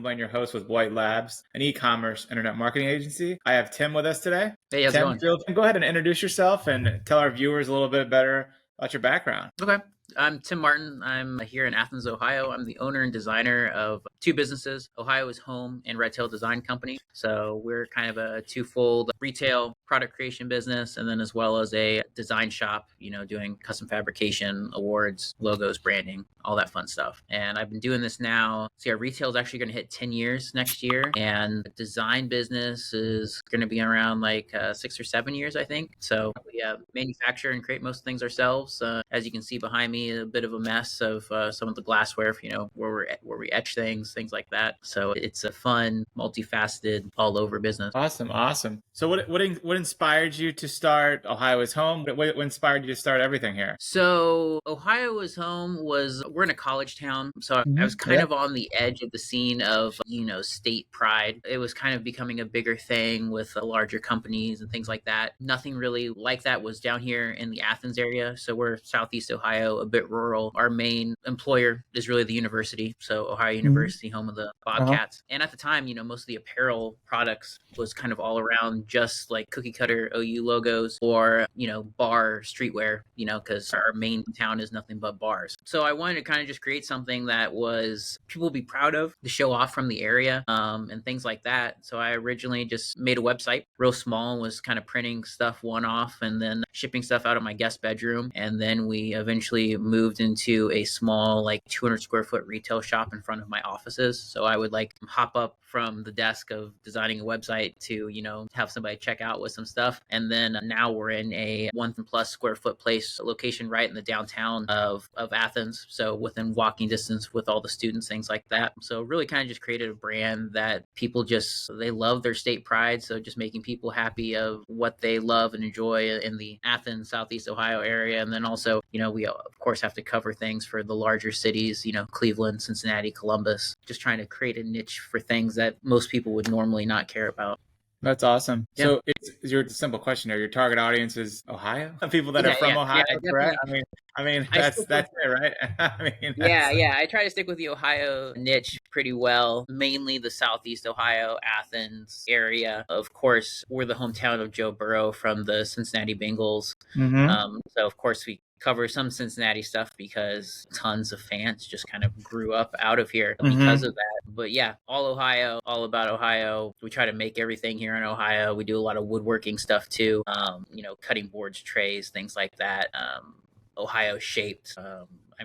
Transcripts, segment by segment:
Blaine, your host with White Labs, an e-commerce internet marketing agency. I have Tim with us today. Hey, how's it going? Go ahead and introduce yourself and tell our viewers a little bit better about your background. Okay. I'm Tim Martin. I'm here in Athens, Ohio. I'm the owner and designer of two businesses, Ohio is Home and Red Tail Design Company. So we're kind of a twofold retail product creation business, and then as well as a design shop, doing custom fabrication, awards, logos, branding, all that fun stuff. And I've been doing this now. So yeah, retail is actually going to hit 10 years next year. And the design business is going to be around like 6 or 7 years, I think. So we manufacture and create most things ourselves. As you can see behind me, a bit of a mess of some of the glassware, where we etch things like that. So it's a fun, multifaceted, all over business. Awesome. So what inspired you to start Ohio is Home? What inspired you to start everything here? So Ohio is Home we're in a college town. So I was kind of on the edge of the scene of, state pride. It was kind of becoming a bigger thing with larger companies and things like that. Nothing really like that was down here in the Athens area. So we're Southeast Ohio, a bit rural. Our main employer is really the university. So Ohio University, home of the Bobcats. And at the time, most of the apparel products was kind of all around just like cookie cutter OU logos or, bar streetwear, because our main town is nothing but bars. So I wanted to kind of just create something that was people would be proud of to show off from the area and things like that. So I originally just made a website real small and was kind of printing stuff one off and then shipping stuff out of my guest bedroom. And then we eventually moved into a small, like 200 square foot retail shop in front of my offices. So I would like hop up from the desk of designing a website to, have somebody check out with some stuff. And then now we're in a 1+ square foot place location right in the downtown of Athens. So within walking distance with all the students, things like that. So really kind of just created a brand that people they love their state pride. So just making people happy of what they love and enjoy in the Athens, Southeast Ohio area. And then also, we of course have to cover things for the larger cities, Cleveland, Cincinnati, Columbus, just trying to create a niche for things that most people would normally not care about. That's awesome. Yeah. So it's your simple question here. Your target audience is Ohio? People that are from Ohio, correct? I mean, that's it, right? I try to stick with the Ohio niche pretty well, mainly the Southeast Ohio, Athens area. Of course, we're the hometown of Joe Burrow from the Cincinnati Bengals. So of course we cover some Cincinnati stuff because tons of fans just kind of grew up out of here because of that. But yeah, all Ohio, all about Ohio. We try to make everything here in Ohio. We do a lot of woodworking stuff too, cutting boards, trays, things like that. Ohio shaped.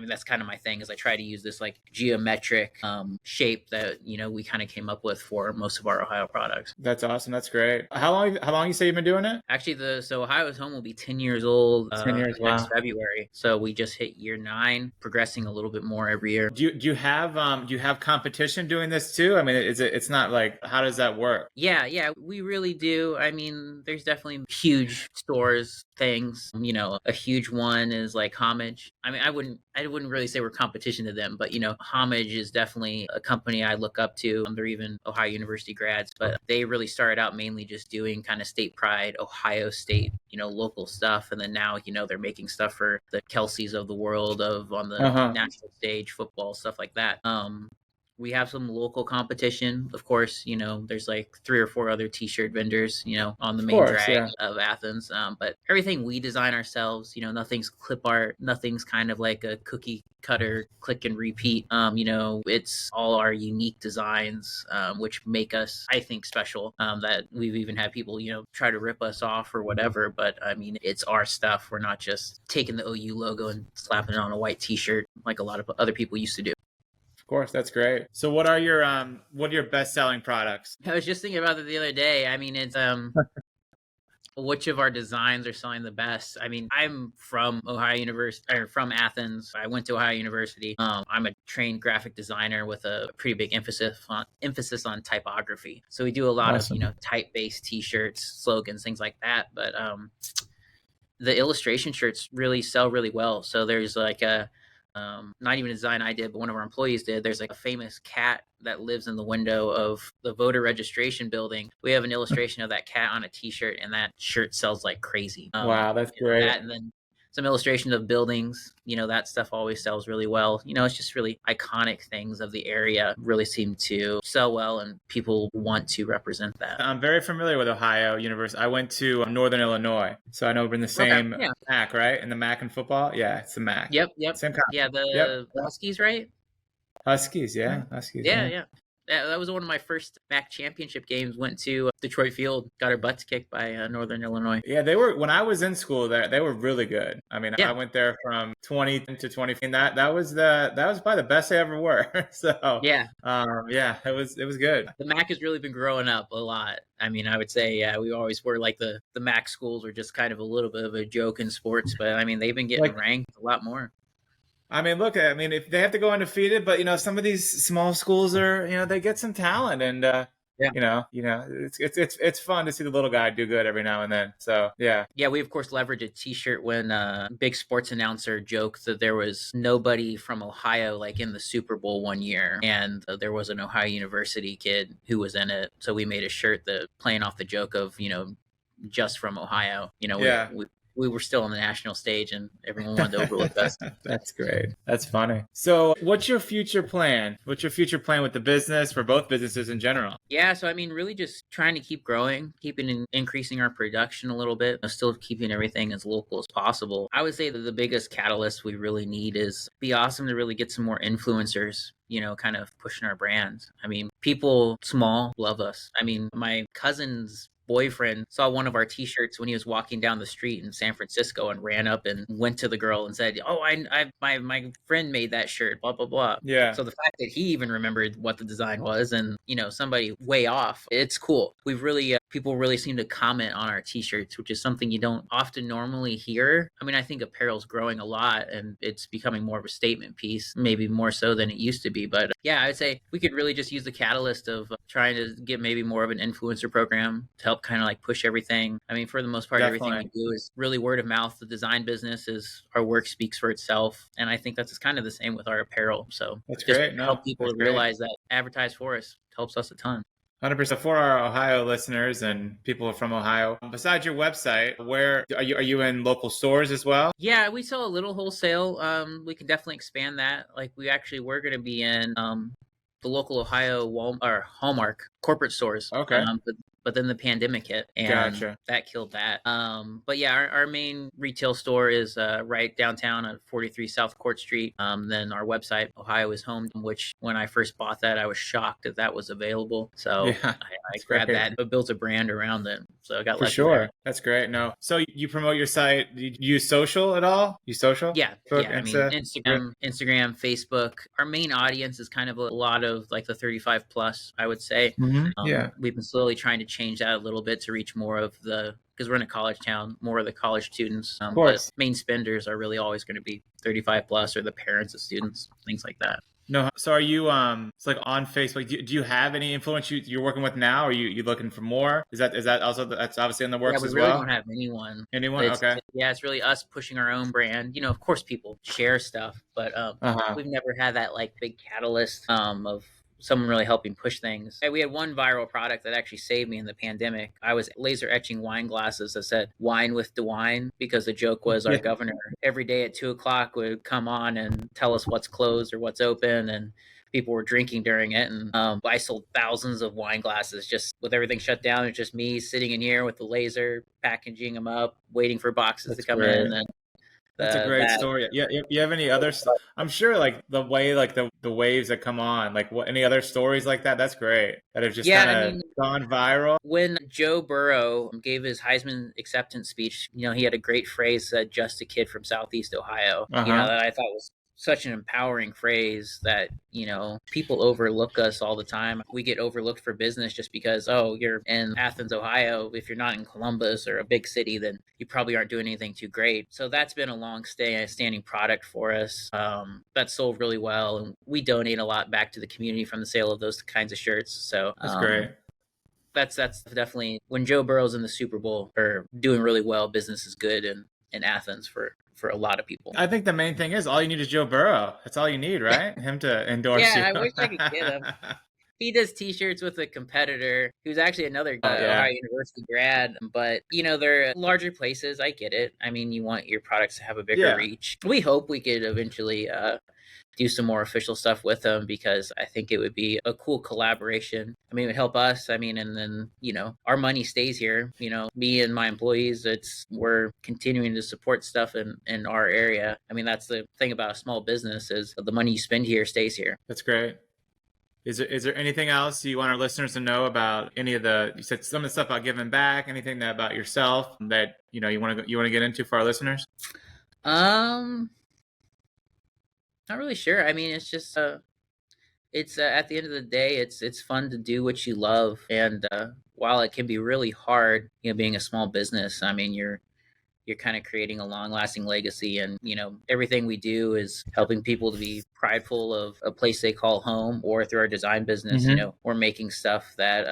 That's kind of my thing is I try to use this like geometric shape that, we kind of came up with for most of our Ohio products. That's awesome. That's great. How long you say you've been doing it? Actually, so Ohio is Home will be 10 years old 10 years, next February. So we just hit year 9, progressing a little bit more every year. Do you have competition doing this too? It's not like, how does that work? Yeah, we really do. There's definitely huge stores, things, a huge one is like Homage. I wouldn't really say we're competition to them, but Homage is definitely a company I look up to. They're even Ohio University grads, but they really started out mainly just doing kind of state pride, Ohio State, local stuff. And then now, they're making stuff for the Kelseys of the world on the national stage, football, stuff like that. We have some local competition. Of course, there's like 3 or 4 other t-shirt vendors, on the main drag of Athens. But everything we design ourselves, nothing's clip art, nothing's kind of like a cookie cutter, click and repeat. It's all our unique designs, which make us, I think, special, that we've even had people, try to rip us off or whatever. But it's our stuff. We're not just taking the OU logo and slapping it on a white t-shirt like a lot of other people used to do. Of course, that's great. So what are your best-selling products? I was just thinking about it the other day. It's which of our designs are selling the best? I'm from Ohio University, or from Athens. I went to Ohio University. I'm a trained graphic designer with a pretty big emphasis on typography. So we do a lot of type-based t-shirts, slogans, things like that. But the illustration shirts really sell really well. So there's like not even a design I did, but one of our employees did. There's like a famous cat that lives in the window of the voter registration building. We have an illustration of that cat on a t-shirt, and that shirt sells like crazy. Wow, that's great. And then some illustrations of buildings. That stuff always sells really well. It's just really iconic things of the area really seem to sell well, and people want to represent that. I'm very familiar with Ohio University. I went to Northern Illinois, so I know we're in the same MAC, right? In the MAC in football, yeah, it's the MAC. Yep. Same kind. Yeah, the Huskies, right? Huskies, yeah, Huskies. Yeah. That was one of my first MAC championship games. Went to Detroit Field, got our butts kicked by Northern Illinois. Yeah, they were, when I was in school, they were really good. I mean, I went there from 20 to 20, and that was probably the best they ever were. So it was good. The MAC has really been growing up a lot. I mean, I would say, we always were like the MAC schools were just kind of a little bit of a joke in sports, but I mean, they've been getting ranked a lot more. I mean, look, if they have to go undefeated, but some of these small schools are, they get some talent, and it's fun to see the little guy do good every now and then. So yeah. We of course leveraged a T-shirt when a big sports announcer joked that there was nobody from Ohio like in the Super Bowl one year, and there was an Ohio University kid who was in it. So we made a shirt that playing off the joke of just from Ohio. We were still on the national stage, and everyone wanted to overlook us. That's great. That's funny. So what's your future plan? What's your future plan with the business, for both businesses in general? Yeah, so I mean, really just trying to keep growing, increasing our production a little bit, still keeping everything as local as possible. I would say that the biggest catalyst we really need is be awesome to really get some more influencers, kind of pushing our brands. I mean, people small love us. I mean, my cousin's boyfriend saw one of our T-shirts when he was walking down the street in San Francisco and ran up and went to the girl and said, "Oh, my friend made that shirt, blah blah blah." Yeah. So the fact that he even remembered what the design was, and somebody way off, it's cool. We've really people really seem to comment on our T-shirts, which is something you don't often normally hear. I mean, I think apparel's growing a lot, and it's becoming more of a statement piece, maybe more so than it used to be. But yeah, I'd say we could really just use the catalyst of trying to get maybe more of an influencer program to help kind of like push everything. I mean, for the most part, everything we do is really word of mouth. The design business is, our work speaks for itself. And I think that's kind of the same with our apparel. So that's just great. Help people realize that advertise for us helps us a ton. 100%. For our Ohio listeners and people from Ohio, besides your website, where are you in local stores as well? Yeah, we sell a little wholesale. We can definitely expand that. Like we actually were going to be in the local Ohio Hallmark corporate stores. Okay. But then the pandemic hit, and that killed that. But yeah, our main retail store is right downtown at 43 South Court Street. Then our website, Ohio is Home, which when I first bought that, I was shocked that was available. So I grabbed that, but built a brand around it. So I got lucky. For sure. There. That's great. No. So you promote your site. Do you use social at all? Use social? Yeah. I mean, Instagram, Facebook. Our main audience is kind of a lot of like the 35 plus, I would say. Mm-hmm. We've been slowly trying to change that a little bit to reach more of because we're in a college town, more of the college students. Of course. But main spenders are really always going to be 35 plus, or the parents of students, things like that. No, so are you it's like on Facebook? Do you have any influence you're working with now? Or are you looking for more? Is that also, that's obviously in the works as well? Yeah, we really don't have anyone. Okay. Yeah, it's really us pushing our own brand. Of course, people share stuff, but we've never had that like big catalyst of someone really helping push things. We had one viral product that actually saved me in the pandemic. I was laser etching wine glasses that said "Wine with DeWine" because the joke was our governor every day at 2:00 would come on and tell us what's closed or what's open, and people were drinking during it. And I sold thousands of wine glasses just with everything shut down. It's just me sitting in here with the laser, packaging them up, waiting for boxes to come in. And that's a great story. Yeah, you have any other? I'm sure, like the way, like the waves that come on, like any other stories like that? That's great. That have just kind of gone viral. When Joe Burrow gave his Heisman acceptance speech, he had a great phrase that "just a kid from Southeast Ohio," that I thought was such an empowering phrase that, people overlook us all the time. We get overlooked for business just because, you're in Athens, Ohio. If you're not in Columbus or a big city, then you probably aren't doing anything too great. So that's been a standing product for us. That sold really well. And we donate a lot back to the community from the sale of those kinds of shirts. So that's great. That's definitely, when Joe Burrow's in the Super Bowl or doing really well, business is good in Athens for a lot of people. I think the main thing is all you need is Joe Burrow. That's all you need, right? Him to endorse you. I wish I could get him. he does t-shirts with a competitor who's actually another Oh yeah. Ohio University grad, but they're larger places. I get it. I mean, you want your products to have a bigger Yeah. reach. We hope we could eventually do some more official stuff with them, because I think it would be a cool collaboration. I mean, it would help us. I mean, and then, our money stays here. Me and my employees, we're continuing to support stuff in our area. I mean, that's the thing about a small business, is the money you spend here stays here. That's great. Is there anything else you want our listeners to know about any of you said some of the stuff about giving back, anything about yourself that, you want to get into for our listeners? Not really sure. I mean, it's just it's at the end of the day, it's fun to do what you love, and while it can be really hard, being a small business, I mean, you're kind of creating a long lasting legacy. And, everything we do is helping people to be prideful of a place they call home, or through our design business, we're making stuff that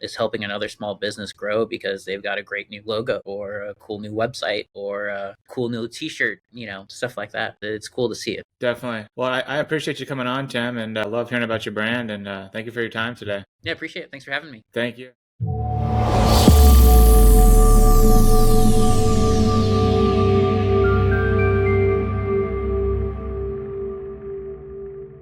is helping another small business grow because they've got a great new logo, or a cool new website, or a cool new t-shirt, stuff like that. It's cool to see it. Definitely. Well, I appreciate you coming on, Tim, and I love hearing about your brand, and thank you for your time today. Yeah, appreciate it. Thanks for having me. Thank you.